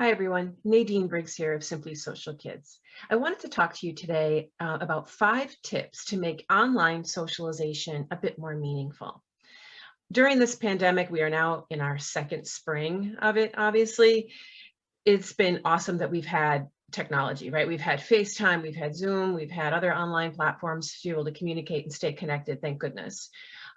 Hi, everyone. Nadine Briggs here of Simply Social Kids. I wanted to talk to you today about 5 tips to make online socialization a bit more meaningful. During this pandemic, we are now in our second spring of it, obviously. It's been awesome that we've had technology, right? We've had FaceTime, we've had Zoom, we've had other online platforms to be able to communicate and stay connected, thank goodness.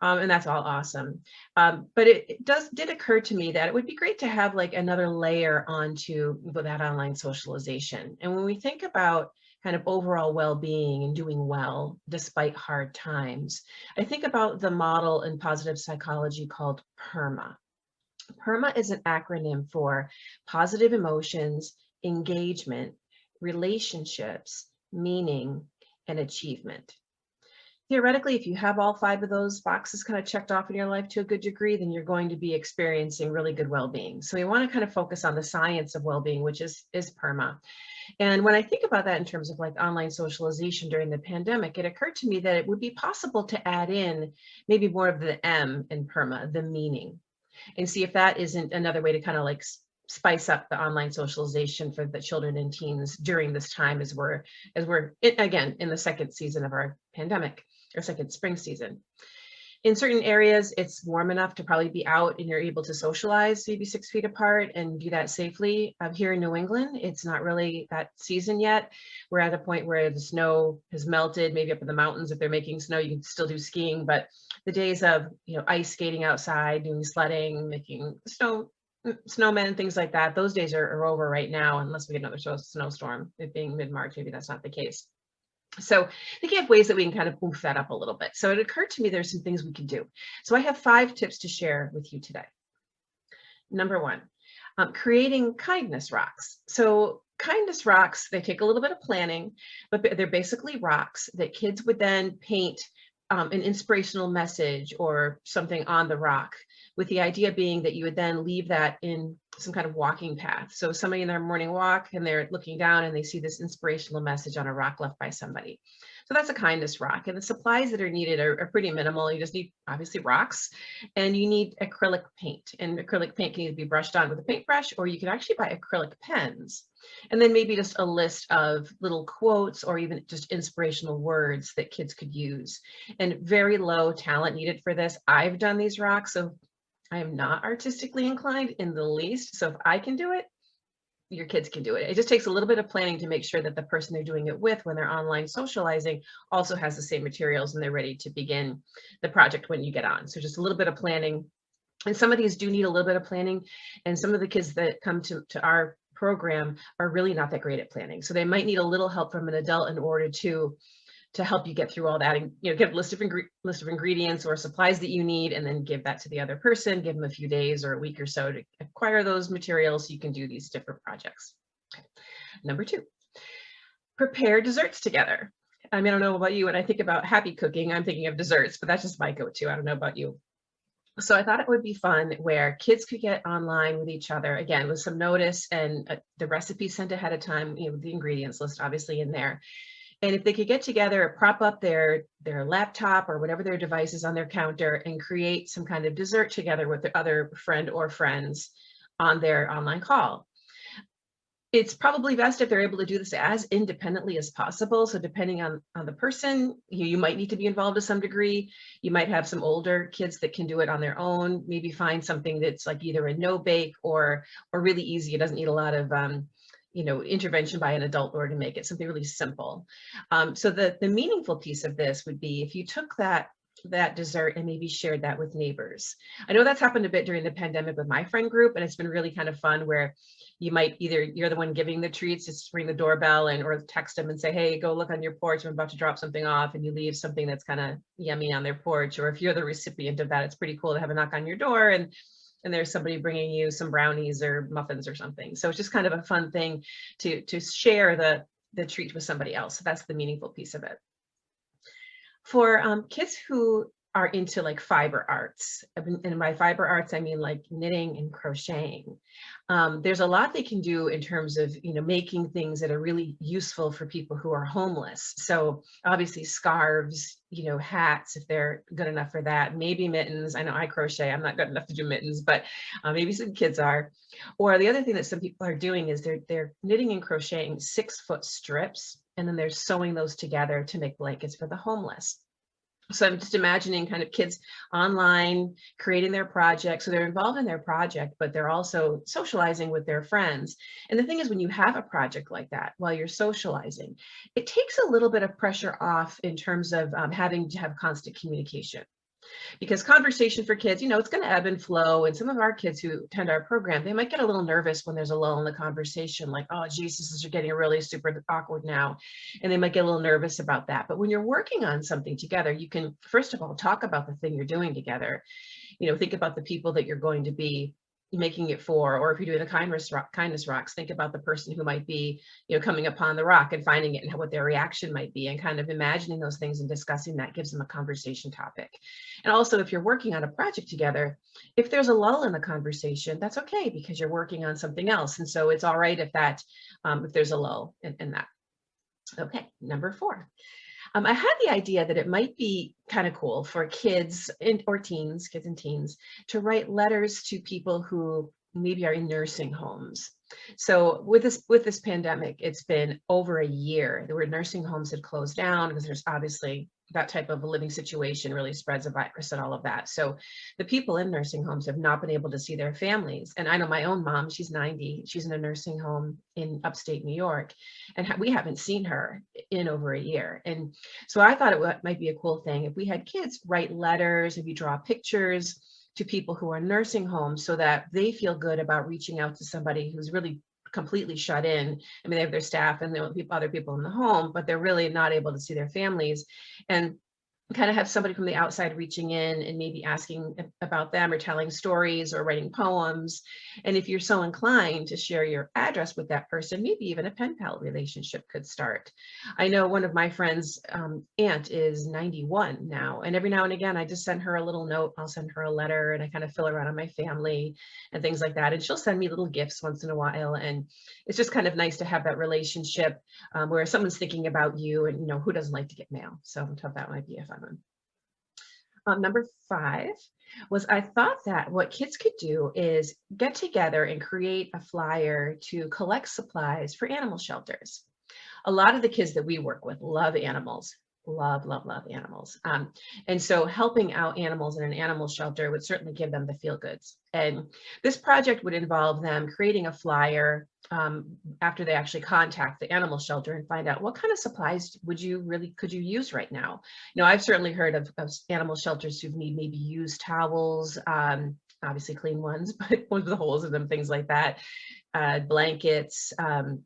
And that's all awesome. But it did occur to me that it would be great to have like another layer onto that online socialization. And when we think about kind of overall well-being and doing well despite hard times, I think about the model in positive psychology called PERMA. PERMA is an acronym for positive emotions, engagement, relationships, meaning, and achievement. Theoretically, if you have all 5 of those boxes kind of checked off in your life to a good degree, then you're going to be experiencing really good well-being. So we want to kind of focus on the science of well-being, which is PERMA. And when I think about that in terms of like online socialization during the pandemic, it occurred to me that it would be possible to add in maybe more of the M in PERMA, the meaning, and see if that isn't another way to kind of like spice up the online socialization for the children and teens during this time as we're again in the second season of our pandemic or second spring season. In certain areas, it's warm enough to probably be out and you're able to socialize maybe 6 feet apart and do that safely. Here in New England, it's not really that season yet. We're at a point where the snow has melted, maybe up in the mountains. If they're making snow, you can still do skiing, but the days of ice skating outside, doing sledding, making snowmen, things like that, those days are over right now, unless we get another snowstorm. It being mid-March, maybe that's not the case. So thinking of ways that we can kind of boost that up a little bit. So it occurred to me there's some things we can do. So I have 5 tips to share with you today. Number 1, creating kindness rocks. So kindness rocks, they take a little bit of planning, but they're basically rocks that kids would then paint an inspirational message or something on the rock, with the idea being that you would then leave that in some kind of walking path. So somebody in their morning walk and they're looking down and they see this inspirational message on a rock left by somebody. So that's a kindness rock. And the supplies that are needed are pretty minimal. You just need obviously rocks, and you need acrylic paint. And acrylic paint can either be brushed on with a paintbrush, or you can actually buy acrylic pens. And then maybe just a list of little quotes or even just inspirational words that kids could use. And very low talent needed for this. I've done these rocks, so I am not artistically inclined in the least. So if I can do it, your kids can do it. It just takes a little bit of planning to make sure that the person they're doing it with when they're online socializing also has the same materials and they're ready to begin the project when you get on. So just a little bit of planning. And some of these do need a little bit of planning. And some of the kids that come to our program are really not that great at planning. So they might need a little help from an adult in order to help you get through all that, and get a list of ingredients or supplies that you need, and then give that to the other person, give them a few days or a week or so to acquire those materials so you can do these different projects. Okay. Number 2, prepare desserts together. I mean, I don't know about you, when I think about happy cooking, I'm thinking of desserts, but that's just my go-to. I don't know about you. So I thought it would be fun where kids could get online with each other, again, with some notice and the recipe sent ahead of time, the ingredients list obviously in there. And if they could get together, prop up their laptop or whatever their device is on their counter and create some kind of dessert together with the other friend or friends on their online call. It's probably best if they're able to do this as independently as possible. So depending on the person, you might need to be involved to some degree. You might have some older kids that can do it on their own. Maybe find something that's like either a no bake or really easy. It doesn't need a lot of intervention by an adult in order to make it something really simple. So the meaningful piece of this would be if you took that dessert and maybe shared that with neighbors. I know that's happened a bit during the pandemic with my friend group, and it's been really kind of fun where you might you're the one giving the treats, just ring the doorbell or text them and say, hey, go look on your porch, I'm about to drop something off, and you leave something that's kind of yummy on their porch. Or if you're the recipient of that, it's pretty cool to have a knock on your door and there's somebody bringing you some brownies or muffins or something. So it's just kind of a fun thing to share the treat with somebody else. So that's the meaningful piece of it. For kids who are into like fiber arts. And by fiber arts, I mean like knitting and crocheting. There's a lot they can do in terms of, making things that are really useful for people who are homeless. So obviously scarves, hats, if they're good enough for that, maybe mittens. I know I crochet, I'm not good enough to do mittens, but maybe some kids are. Or the other thing that some people are doing is they're knitting and crocheting 6-foot strips, and then they're sewing those together to make blankets for the homeless. So I'm just imagining kind of kids online creating their project. So they're involved in their project, but they're also socializing with their friends. And the thing is, when you have a project like that while you're socializing, it takes a little bit of pressure off in terms of having to have constant communication. Because conversation for kids, it's going to ebb and flow. And some of our kids who attend our program, they might get a little nervous when there's a lull in the conversation, like, oh, geez, this is getting really super awkward now. And they might get a little nervous about that. But when you're working on something together, you can, first of all, talk about the thing you're doing together. Think about the people that you're going to be making it for, or if you're doing the kindness rocks, think about the person who might be, coming upon the rock and finding it and what their reaction might be, and kind of imagining those things and discussing that gives them a conversation topic. And also, if you're working on a project together, if there's a lull in the conversation, that's okay, because you're working on something else. And so it's all right if there's a lull in that. Okay, number 4. I had the idea that it might be kind of cool for kids or teens, kids and teens, to write letters to people who maybe are in nursing homes. So with this pandemic, it's been over a year. There were nursing homes had closed down because there's obviously that type of a living situation really spreads a virus and all of that. So the people in nursing homes have not been able to see their families. And I know my own mom, she's 90, she's in a nursing home in upstate New York, and we haven't seen her in over a year. And so I thought it might be a cool thing if we had kids write letters, if you draw pictures to people who are in nursing homes so that they feel good about reaching out to somebody who's really completely shut in. I mean, they have their staff and other people in the home, but they're really not able to see their families. And kind of have somebody from the outside reaching in and maybe asking about them or telling stories or writing poems. And if you're so inclined to share your address with that person, maybe even a pen pal relationship could start. I know one of my friends' aunt is 91 now, and every now and again, I just send her a little note. I'll send her a letter, and I kind of fill her out on my family and things like that. And she'll send me little gifts once in a while. And it's just kind of nice to have that relationship where someone's thinking about you, and who doesn't like to get mail? So I thought that might be a fun one. Number 5 was, I thought that what kids could do is get together and create a flyer to collect supplies for animal shelters. A lot of the kids that we work with love animals, love animals. And so helping out animals in an animal shelter would certainly give them the feel goods. And this project would involve them creating a flyer after they actually contact the animal shelter and find out what kind of supplies could you use right now. I've certainly heard of animal shelters who need maybe used towels, obviously clean ones, but ones with the holes in them, things like that. Blankets,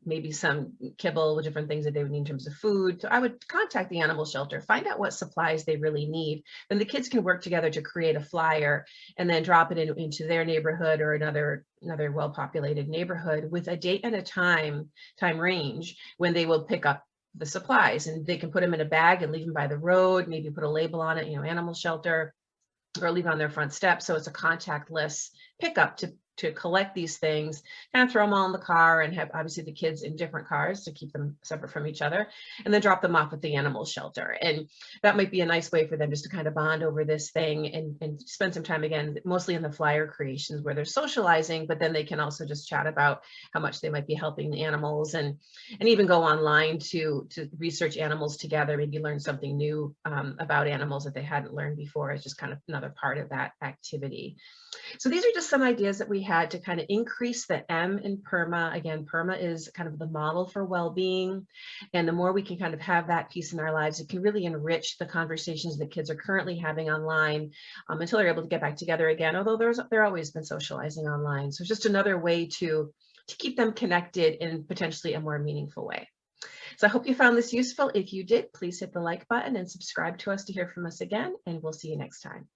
maybe some kibble with different things that they would need in terms of food. So I would contact the animal shelter, find out what supplies they really need. Then the kids can work together to create a flyer and then drop it into their neighborhood or another well-populated neighborhood with a date and a time range when they will pick up the supplies. And they can put them in a bag and leave them by the road, maybe put a label on it, animal shelter, or leave on their front step. So it's a contactless pickup to collect these things, kind of throw them all in the car and have obviously the kids in different cars to keep them separate from each other, and then drop them off at the animal shelter. And that might be a nice way for them just to kind of bond over this thing and spend some time, again, mostly in the flyer creations where they're socializing, but then they can also just chat about how much they might be helping the animals, and even go online to research animals together, maybe learn something new about animals that they hadn't learned before. It's just kind of another part of that activity. So these are just some ideas that we had to kind of increase the M in PERMA. Again, PERMA is kind of the model for well-being. And the more we can kind of have that piece in our lives, it can really enrich the conversations that kids are currently having online until they're able to get back together again, although they're always been socializing online. So it's just another way to keep them connected in potentially a more meaningful way. So I hope you found this useful. If you did, please hit the like button and subscribe to us to hear from us again, and we'll see you next time.